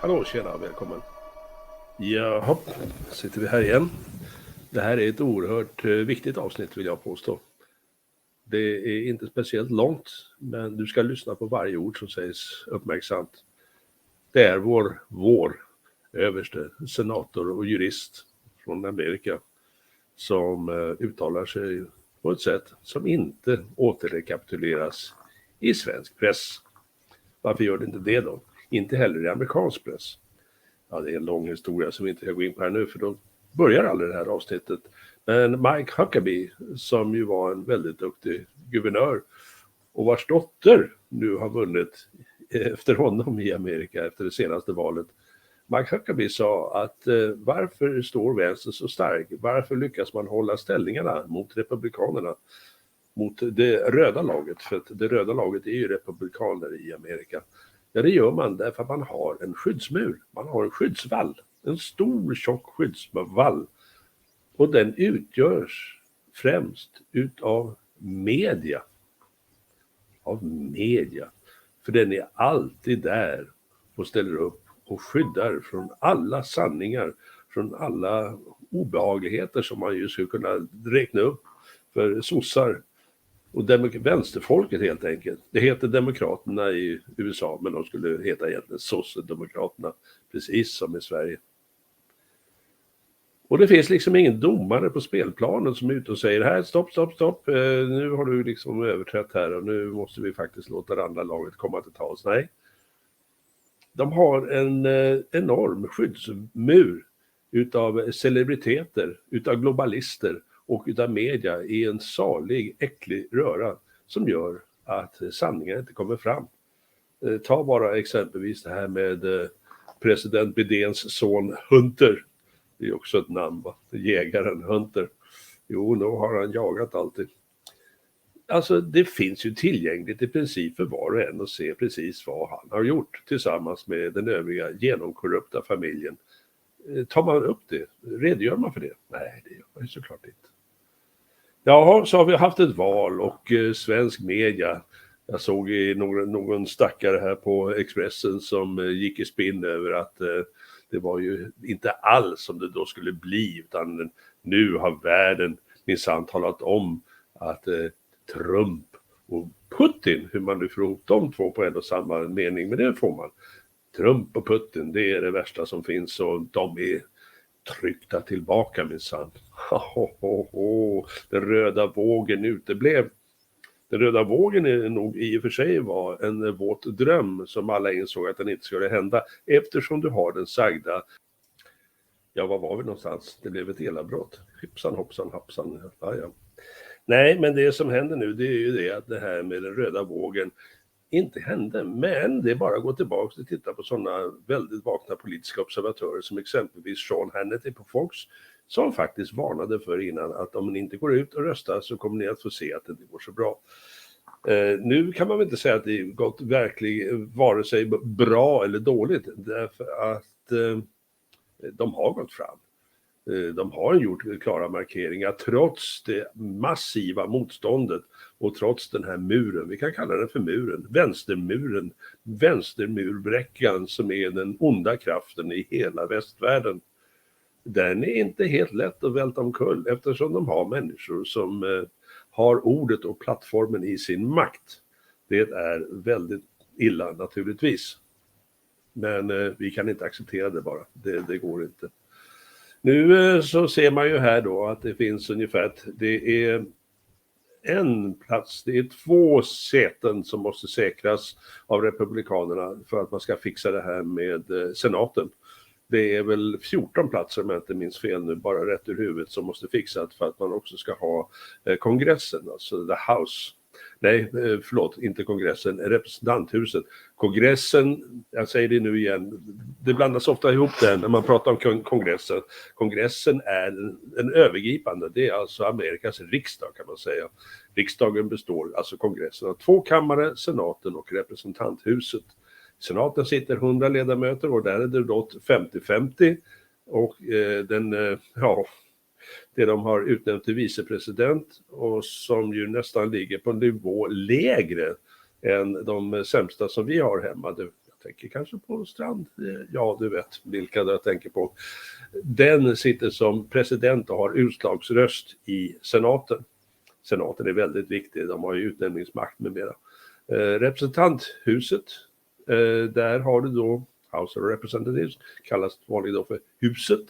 Hallå, tjena, välkommen. Jaha, sitter vi här igen. Det här är ett oerhört viktigt avsnitt vill jag påstå. Det är inte speciellt långt, men du ska lyssna på varje ord som sägs uppmärksamt. Det är vår överste, senator och jurist från Amerika som uttalar sig på ett sätt som inte återrekapituleras i svensk press. Varför gör det inte det då? Inte heller i amerikansk press. Ja, det är en lång historia som vi inte ska gå in på här nu, för då börjar aldrig det här avsnittet. Men Mike Huckabee, som ju var en väldigt duktig guvernör och vars dotter nu har vunnit efter honom i Amerika efter det senaste valet. Mike Huckabee sa att varför står vänster så stark? Varför lyckas man hålla ställningarna mot republikanerna? Mot det röda laget, för att det röda laget är ju republikaner i Amerika. Ja, det gör man därför att man har en skyddsmur. Man har en skyddsvall. En stor tjock skyddsvall. Och den utgörs främst utav media. Av media. För den är alltid där och ställer upp och skyddar från alla sanningar. Från alla obehagligheter som man ju skulle kunna räkna upp för sossar. Och vänsterfolket helt enkelt. Det heter demokraterna i USA, men de skulle heta egentligen sossdemokraterna, precis som i Sverige. Och det finns liksom ingen domare på spelplanen som är ute och säger här, stopp, nu har du liksom överträtt här och nu måste vi faktiskt låta det andra laget komma till tals. Nej. De har en enorm skyddsmur utav celebriteter, utav globalister och utav media i en salig, äcklig röra som gör att sanningen inte kommer fram. Ta bara exempelvis det här med president Bidens son Hunter. Det är också ett namn, va? Jägaren Hunter. Jo, nu har han jagat alltid. Alltså det finns ju tillgängligt i princip för var och en att se precis vad han har gjort tillsammans med den övriga genomkorrupta familjen. Tar man upp det? Redogör man för det? Nej, det gör man ju såklart inte. Ja, så har vi haft ett val och svensk media. Jag såg i någon stackare här på Expressen som gick i spinn över att det var ju inte alls som det då skulle bli, utan nu har världen minsann talat om att Trump och Putin, hur man nu får ihop de två på en och samma mening, men det får man. Trump och Putin, det är det värsta som finns och de är tryckta tillbaka minsann. Den röda vågen uteblev. Den röda vågen är nog i och för sig var en våt dröm som alla insåg att den inte skulle hända eftersom du har den sagda. Ja, var var vi någonstans? Det blev ett elavbrott. Hypsan, hoppsan, happsan. Ja. Nej, men det som händer nu det är ju det att det här med den röda vågen inte hände, men det är bara att gå tillbaka och titta på sådana väldigt vakna politiska observatörer som exempelvis Sean Hannity på Fox som faktiskt varnade för innan att om ni inte går ut och röstar så kommer ni att få se att det inte går så bra. Nu kan man väl inte säga att det gått verkligen vare sig bra eller dåligt därför att de har gått fram. De har gjort klara markeringar trots det massiva motståndet och trots den här muren, vi kan kalla den för muren, vänstermurbräckan som är den onda kraften i hela västvärlden. Den är inte helt lätt att välta omkull eftersom de har människor som har ordet och plattformen i sin makt. Det är väldigt illa naturligtvis. Men vi kan inte acceptera det bara, det går inte. Nu så ser man ju här då att det finns ungefär, det är en plats, det är 2 säten som måste säkras av republikanerna för att man ska fixa det här med senaten. Det är väl 14 platser om jag inte minns fel nu, bara rätt ur huvudet som måste fixas för att man också ska ha kongressen, alltså the house. Nej, förlåt, inte kongressen, representanthuset. Kongressen, jag säger det nu igen, det blandas ofta ihop där när man pratar om kongressen. Kongressen är en övergripande, det är alltså Amerikas riksdag kan man säga. Riksdagen består, alltså kongressen, av 2 kammare, senaten och representanthuset. Senaten sitter 100 ledamöter och där är det då 50-50 och det de har utnämnt till vicepresident och som ju nästan ligger på en nivå lägre än de sämsta som vi har hemma. Jag tänker kanske på strand. Ja, du vet vilka jag tänker på. Den sitter som president och har utslagsröst i senaten. Senaten är väldigt viktig, de har ju utnämningsmakt med mera. Representanthuset, där har du då House of Representatives, kallas vanligen då för huset.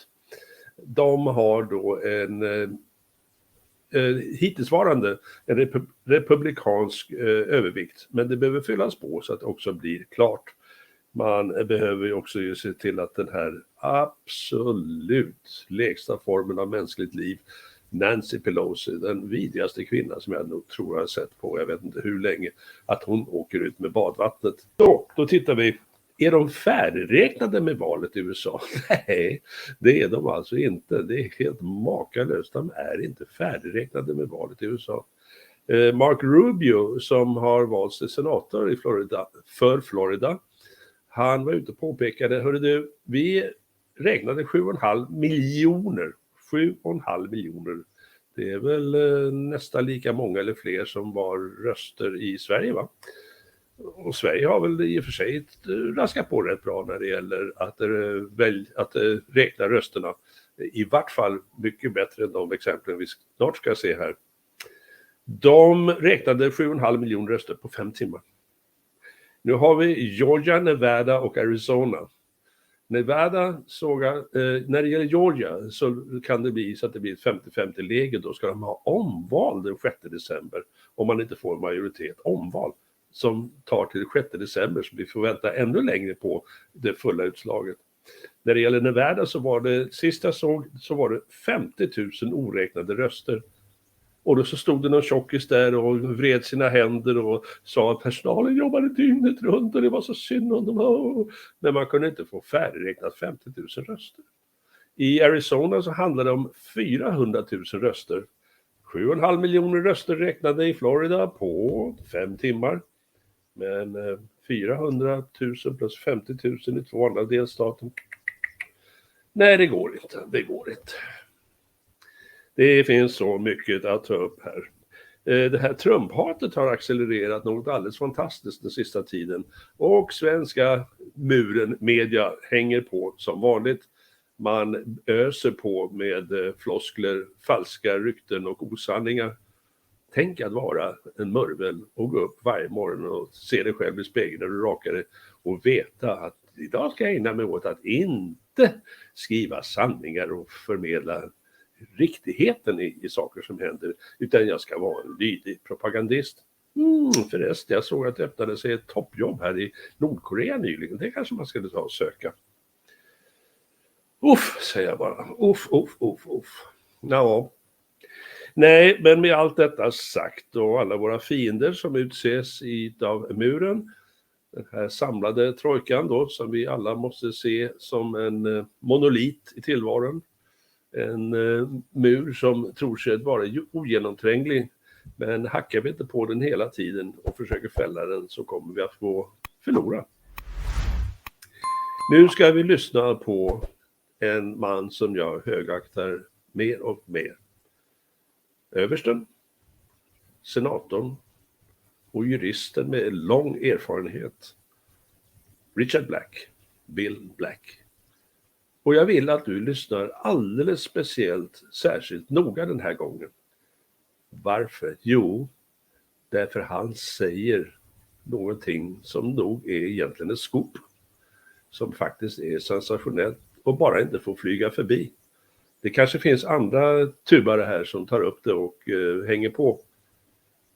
De har då en hittillsvarande en republikansk övervikt, men det behöver fyllas på så att det också blir klart. Man behöver ju också ju se till att den här absolut lägsta formen av mänskligt liv, Nancy Pelosi, den vidrigaste kvinnan som jag nog tror jag har sett på, jag vet inte hur länge, att hon åker ut med badvattnet. Då tittar vi. Är de färdigräknade med valet i USA? Nej, det är de alltså inte. Det är helt makalöst. De är inte färdigräknade med valet i USA. Mark Rubio, som har valts till senator i Florida, han var ute och påpekade, hörru du, vi räknade 7,5 miljoner. 7,5 miljoner. Det är väl nästan lika många eller fler som var röster i Sverige, va? Och Sverige har väl i och för sig raskat på rätt bra när det gäller att räkna rösterna. I vart fall mycket bättre än de exemplen vi snart ska se här. De räknade 7,5 miljoner röster på 5 timmar. Nu har vi Georgia, Nevada och Arizona. Nevada när det gäller Georgia så kan det bli så att det blir ett 50-50 läge. Då ska de ha omval den 6 december om man inte får majoritet. Omval som tar till 6 december, så vi får vänta ännu längre på det fulla utslaget. När det gäller Nevada så var det, sist jag såg, så var det 50 000 oräknade röster. Och då så stod det någon tjockis där och vred sina händer och sa att personalen jobbade dygnet runt och det var så synd om dem. Men man kunde inte få färdigräknat 50 000 röster. I Arizona så handlade det om 400 000 röster. 7,5 miljoner röster räknade i Florida på 5 timmar. Men 400 000 plus 50 000 i 2 andra delstater. Nej, det går inte. Det går inte. Det finns så mycket att ta upp här. Det här Trump-hatet har accelererat något alldeles fantastiskt den sista tiden. Och svenska muren, media, hänger på som vanligt. Man öser på med floskler, falska rykten och osanningar. Tänk att vara en mörvel och gå upp varje morgon och se dig själv i spegeln när du rakar dig och veta att idag ska jag ägna mig åt att inte skriva sanningar och förmedla riktigheten i saker som händer, utan jag ska vara en lydig propagandist. Förresten, jag såg att det öppnade sig ett toppjobb här i Nordkorea nyligen. Det kanske man skulle ta och söka. Uff, säger jag bara. Uff. Ja. Nej, men med allt detta sagt och alla våra fiender som utses av muren, den här samlade trojkan då, som vi alla måste se som en monolit i tillvaron. En mur som tror sig vara ogenomtränglig, men hackar vi inte på den hela tiden och försöker fälla den så kommer vi att få förlora. Nu ska vi lyssna på en man som jag högaktar mer och mer. Översten, senatorn och juristen med lång erfarenhet. Richard Black, Vill Black. Och jag vill att du lyssnar alldeles speciellt, särskilt noga den här gången. Varför? Jo, därför han säger någonting som nog är egentligen ett skop. Som faktiskt är sensationellt och bara inte får flyga förbi. Det kanske finns andra tubare här som tar upp det och hänger på.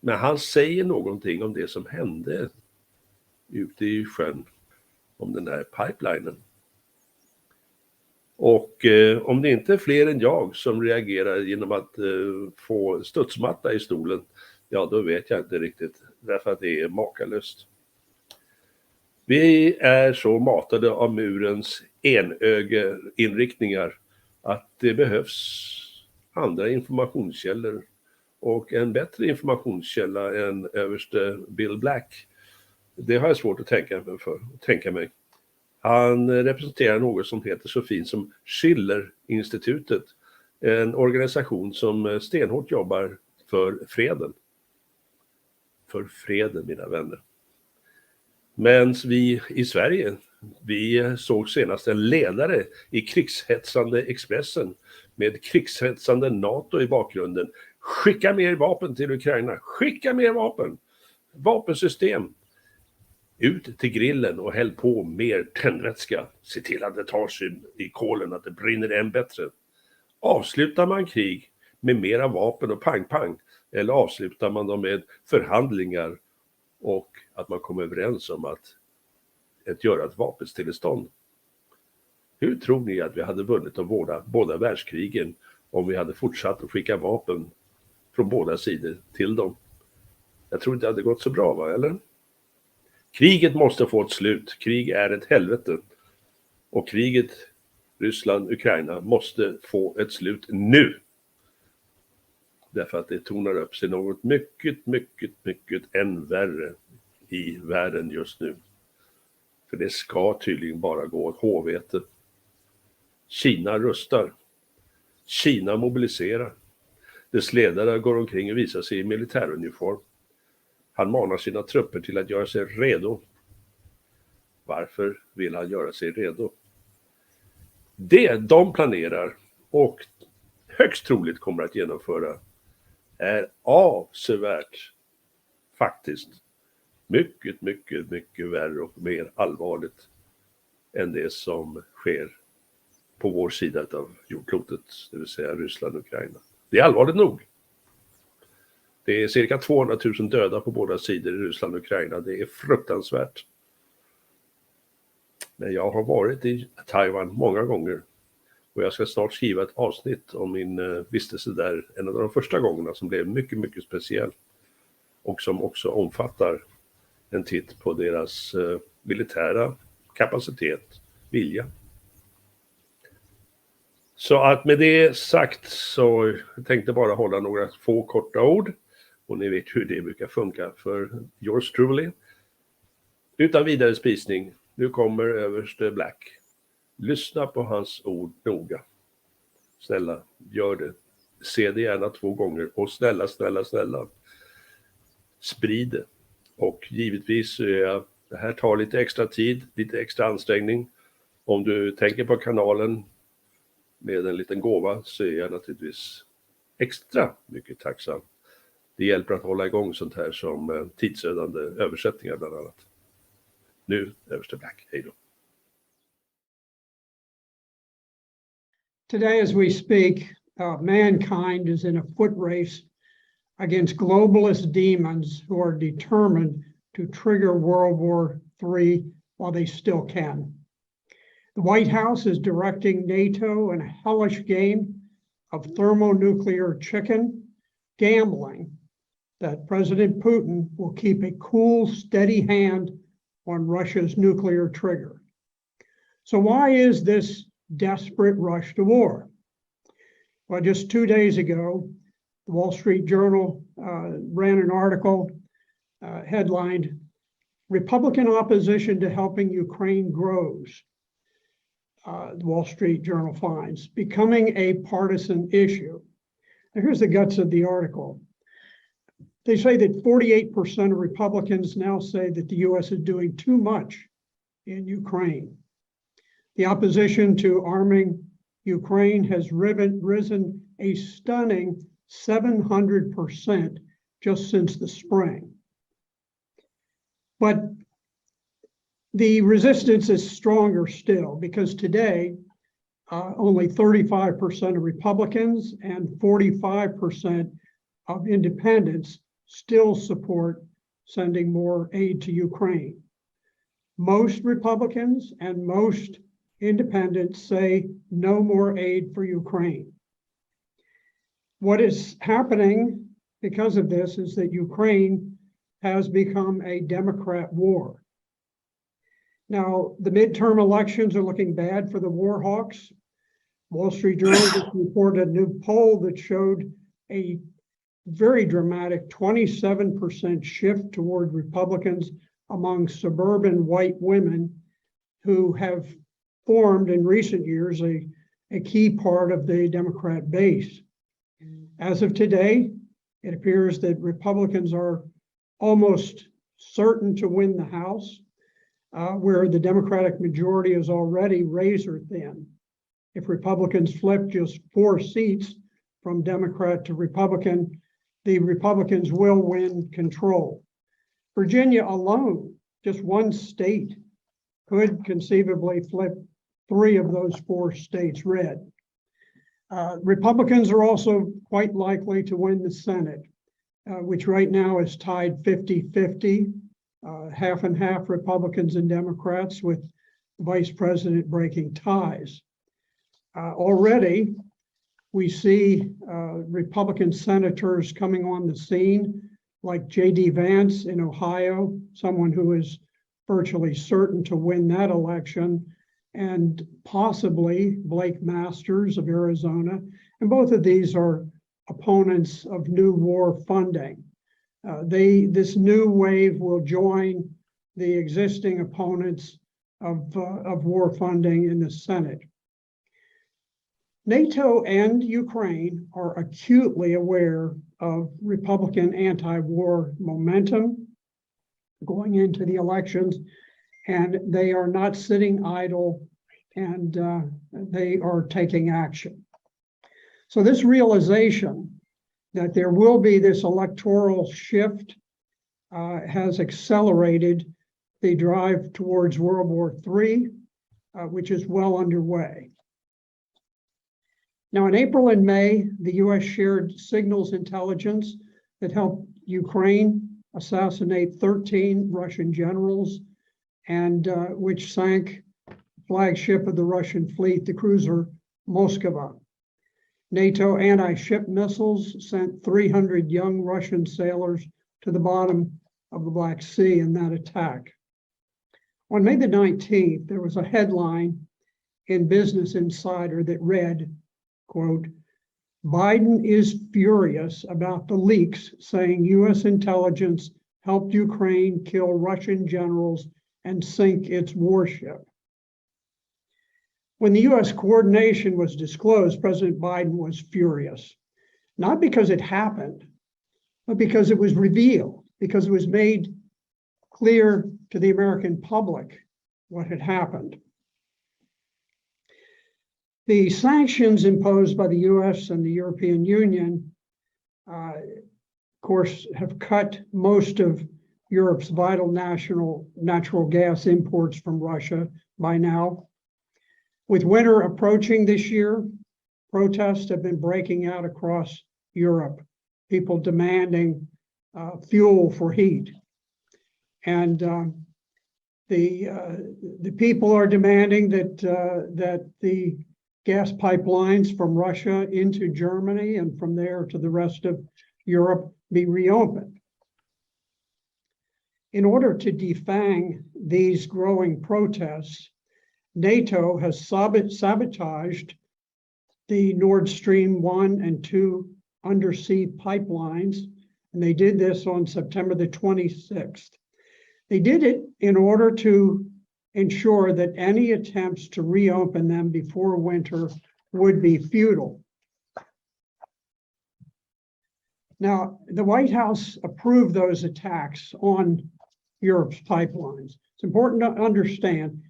Men han säger någonting om det som hände ute i sjön. Om den här pipelinen. Och om det inte är fler än jag som reagerar genom att få studsmatta i stolen, ja då vet jag inte riktigt. Därför att det är makalöst. Vi är så matade av murens enögeinriktningar att det behövs andra informationskällor. Och en bättre informationskälla än överste Bill Black, det har jag svårt att tänka mig. Han representerar något som heter så fint som Schiller-institutet. En organisation som stenhårt jobbar för freden. För freden, mina vänner. Men vi i Sverige, vi såg senast en ledare i krigshetsande Expressen med krigshetsande NATO i bakgrunden. Skicka mer vapen till Ukraina, skicka mer vapen, vapensystem. Ut till grillen och häll på mer tändvätska. Se till att det tar sig i kolen, att det brinner än bättre. Avslutar man krig med mera vapen och pang-pang? Eller avslutar man dem med förhandlingar och att man kommer överens om att göra ett vapenstillestånd? Hur tror ni att vi hade vunnit de båda världskrigen om vi hade fortsatt att skicka vapen från båda sidor till dem? Jag tror inte det hade gått så bra, va, eller? Kriget måste få ett slut. Krig är ett helvete. Och kriget Ryssland-Ukraina måste få ett slut nu. Därför att det tonar upp sig något mycket än värre i världen just nu. För det ska tydligen bara gå åt håvete. Kina rustar. Kina mobiliserar. Dess ledare går omkring och visar sig i militäruniform. Han manar sina trupper till att göra sig redo. Varför vill han göra sig redo? Det de planerar och högst troligt kommer att genomföra är avsevärt, faktiskt, mycket värre och mer allvarligt än det som sker på vår sida av jordklotet, det vill säga Ryssland och Ukraina. Det är allvarligt nog. Det är cirka 200 000 döda på båda sidor i Ryssland och Ukraina. Det är fruktansvärt. Men jag har varit i Taiwan många gånger. Och jag ska snart skriva ett avsnitt om min vistelse där. En av de första gångerna som blev mycket speciell. Och som också omfattar en titt på deras militära kapacitet, vilja. Så att med det sagt så tänkte bara hålla några få korta ord. Och ni vet hur det brukar funka för yours truly. Utan vidare spisning, nu kommer överste Black. Lyssna på hans ord noga. Snälla, gör det. Se det gärna 2 gånger. Och snälla. Sprid det. Och givetvis så är det här tar lite extra tid, lite extra ansträngning. Om du tänker på kanalen med en liten gåva så är jag naturligtvis extra mycket tacksam. Det hjälper att hålla igång sånt här som tidsödande översättningar bland annat. Nu, överste Black. Hej då. Today as we speak, mankind is in a foot race against globalist demons who are determined to trigger World War III while they still can. The White House is directing NATO in a hellish game of thermonuclear chicken, gambling that President Putin will keep a cool, steady hand on Russia's nuclear trigger. So why is this desperate rush to war? Well, just 2 days ago, the Wall Street Journal ran an article headlined, "Republican Opposition to Helping Ukraine Grows." The Wall Street Journal finds, becoming a partisan issue. Now, here's the guts of the article. They say that 48% of Republicans now say that the U.S. is doing too much in Ukraine. The opposition to arming Ukraine has risen a stunning 700% just since the spring. But the resistance is stronger still because today only 35% of Republicans and 45% of independents still support sending more aid to Ukraine. Most Republicans and most independents say no more aid for Ukraine. What is happening because of this is that Ukraine has become a Democrat war. Now, the midterm elections are looking bad for the war hawks. Wall Street Journal just reported a new poll that showed a very dramatic 27% shift toward Republicans among suburban white women who have formed in recent years a key part of the Democrat base. As of today, it appears that Republicans are almost certain to win the House. where the Democratic majority is already razor thin. If Republicans flip just 4 seats from Democrat to Republican, the Republicans will win control. Virginia alone, just one state, could conceivably flip 3 of those 4 states red. Republicans are also quite likely to win the Senate, which right now is tied 50-50, half and half Republicans and Democrats, with the Vice President breaking ties. Already, we see Republican senators coming on the scene, like J.D. Vance in Ohio, someone who is virtually certain to win that election, and possibly Blake Masters of Arizona. And both of these are opponents of new war funding. This new wave will join the existing opponents of war funding in the Senate. NATO and Ukraine are acutely aware of Republican anti-war momentum going into the elections, and they are not sitting idle, and they are taking action. So this realization that there will be this electoral shift has accelerated the drive towards World War III, which is well underway. Now, in April and May, the U.S. shared signals intelligence that helped Ukraine assassinate 13 Russian generals, and which sank the flagship of the Russian fleet, the cruiser Moskva. NATO anti-ship missiles sent 300 young Russian sailors to the bottom of the Black Sea in that attack. On May the 19th, there was a headline in Business Insider that read, quote, "Biden is furious about the leaks saying U.S. intelligence helped Ukraine kill Russian generals and sink its warship." When the U.S. coordination was disclosed, President Biden was furious, not because it happened, but because it was revealed, because it was made clear to the American public what had happened. The sanctions imposed by the U.S. and the European Union, of course, have cut most of Europe's vital natural gas imports from Russia by now. With winter approaching this year, protests have been breaking out across Europe, people demanding fuel for heat. And the people are demanding that the gas pipelines from Russia into Germany and from there to the rest of Europe be reopened. In order to defang these growing protests, NATO has sabotaged the Nord Stream 1 and 2 undersea pipelines, and they did this on September the 26th. They did it in order to ensure that any attempts to reopen them before winter would be futile. Now, the White House approved those attacks on Europe's pipelines. It's important to understand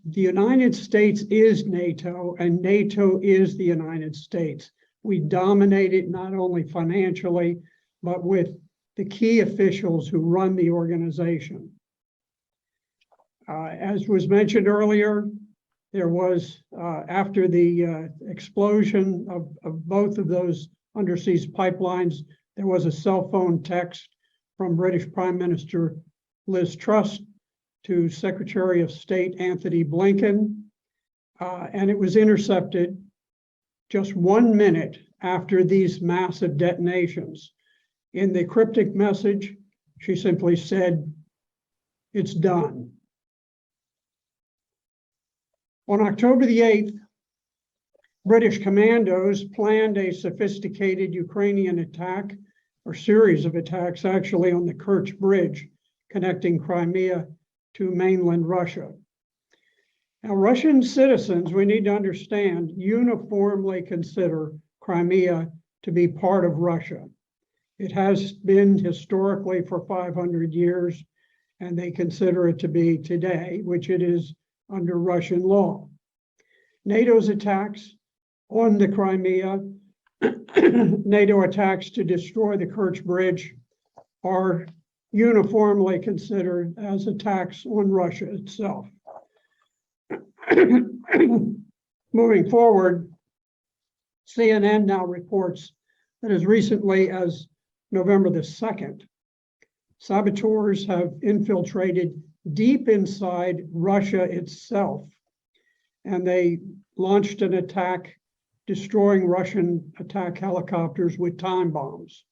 the United States is NATO, and NATO is the United States. We dominate it not only financially, but with the key officials who run the organization. As was mentioned earlier, there was, after the explosion of both of those undersea pipelines, there was a cell phone text from British Prime Minister Liz Truss to Secretary of State Anthony Blinken, and it was intercepted just 1 minute after these massive detonations. In the cryptic message, she simply said, "It's done." On October the 8th, British commandos planned a sophisticated Ukrainian attack, or series of attacks actually, on the Kerch Bridge connecting Crimea to mainland Russia. Now, Russian citizens, we need to understand, uniformly consider Crimea to be part of Russia. It has been historically for 500 years, and they consider it to be today, which it is under Russian law. NATO's attacks on the Crimea, NATO attacks to destroy the Kerch Bridge are uniformly considered as attacks on Russia itself. Moving forward, CNN now reports that as recently as November the 2nd, saboteurs have infiltrated deep inside Russia itself, and they launched an attack destroying Russian attack helicopters with time bombs.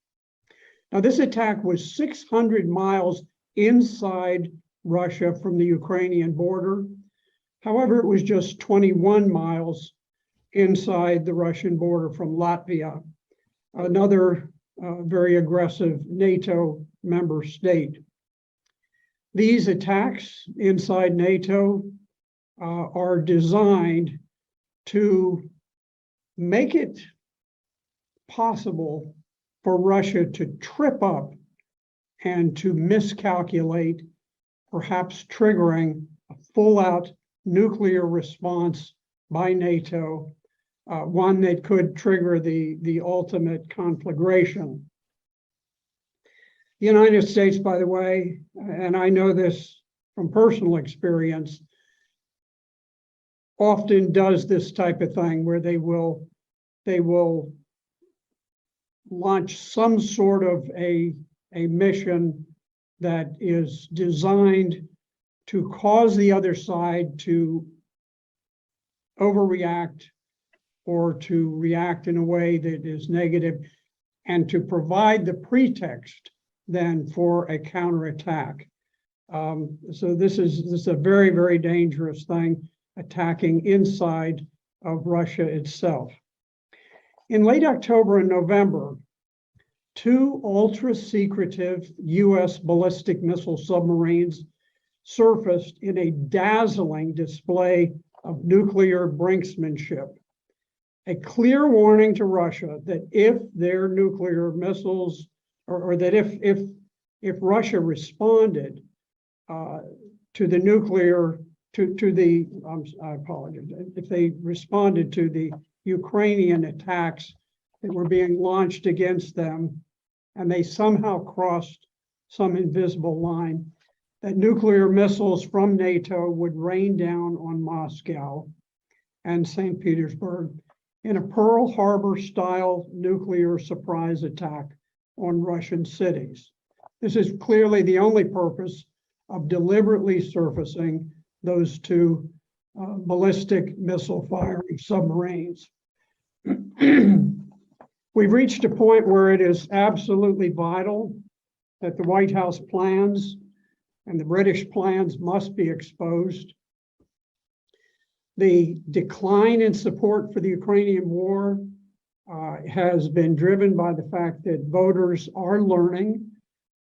Now, this attack was 600 miles inside Russia from the Ukrainian border. However, it was just 21 miles inside the Russian border from Latvia, another very aggressive NATO member state. These attacks inside NATO are designed to make it possible for Russia to trip up and to miscalculate, perhaps triggering a full-out nuclear response by NATO, one that could trigger the ultimate conflagration. The United States, by the way, and I know this from personal experience, often does this type of thing where they will launch some sort of a mission that is designed to cause the other side to overreact or to react in a way that is negative, and to provide the pretext then for a counterattack. So this is a very, very dangerous thing, attacking inside of Russia itself. In late October and November, two ultra-secretive US ballistic missile submarines surfaced in a dazzling display of nuclear brinksmanship, a clear warning to Russia that if their nuclear missiles, or that if Russia responded to the nuclear, I apologize, if they responded to the Ukrainian attacks that were being launched against them, and they somehow crossed some invisible line, that nuclear missiles from NATO would rain down on Moscow and St. Petersburg in a Pearl Harbor-style nuclear surprise attack on Russian cities. This is clearly the only purpose of deliberately surfacing those two ballistic missile firing submarines. We've reached a point where it is absolutely vital that the White House plans and the British plans must be exposed. The decline in support for the Ukrainian war has been driven by the fact that voters are learning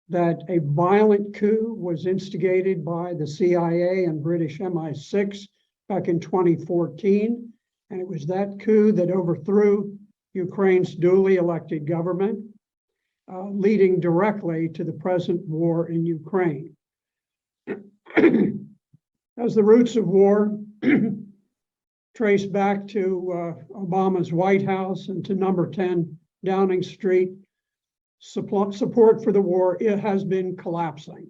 that a violent coup was instigated by the CIA and British MI6 back in 2014. And it was that coup that overthrew Ukraine's duly elected government, leading directly to the present war in Ukraine. As the roots of war trace back to Obama's White House and to number 10 Downing Street, support for the war, it has been collapsing.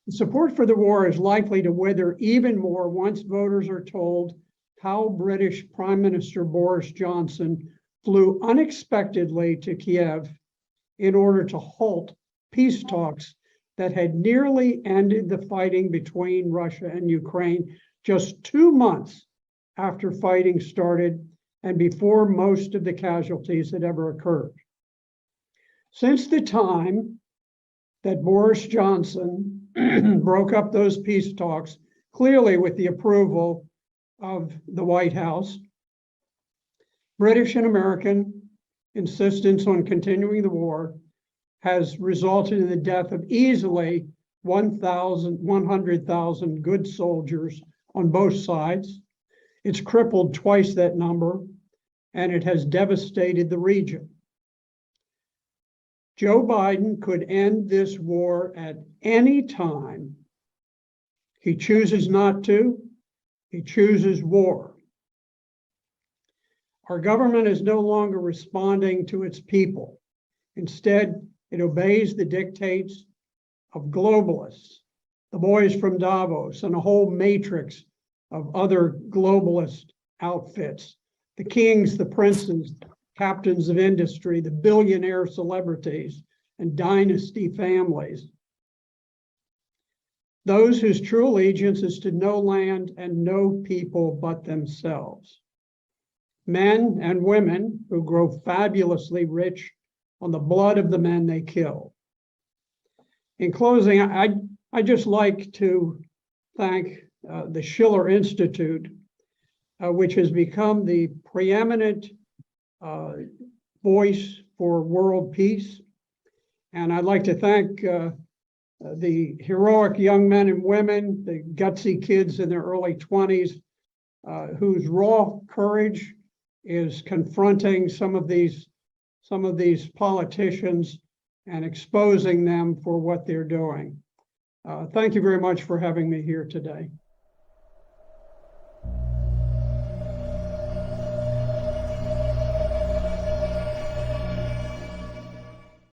Support for the war is likely to wither even more once voters are told how British Prime Minister Boris Johnson flew unexpectedly to Kiev in order to halt peace talks that had nearly ended the fighting between Russia and Ukraine just 2 months after fighting started and before most of the casualties had ever occurred. Since the time that Boris Johnson broke up those peace talks, clearly with the approval of the White House, British and American insistence on continuing the war has resulted in the death of easily 100,000 good soldiers on both sides. It's crippled twice that number, and it has devastated the region. Joe Biden could end this war at any time. He chooses not to. He chooses war. Our government is no longer responding to its people. Instead, it obeys the dictates of globalists, the boys from Davos, and a whole matrix of other globalist outfits, the kings, the princes, captains of industry, the billionaire celebrities, and dynasty families. Those whose true allegiance is to no land and no people but themselves. Men and women who grow fabulously rich on the blood of the men they kill. In closing, I'd just like to thank the Schiller Institute, which has become the preeminent voice for world peace. And I'd like to thank the heroic young men and women, the gutsy kids in their early 20s, whose raw courage is confronting some of these politicians and exposing them for what they're doing. Thank you very much for having me here today.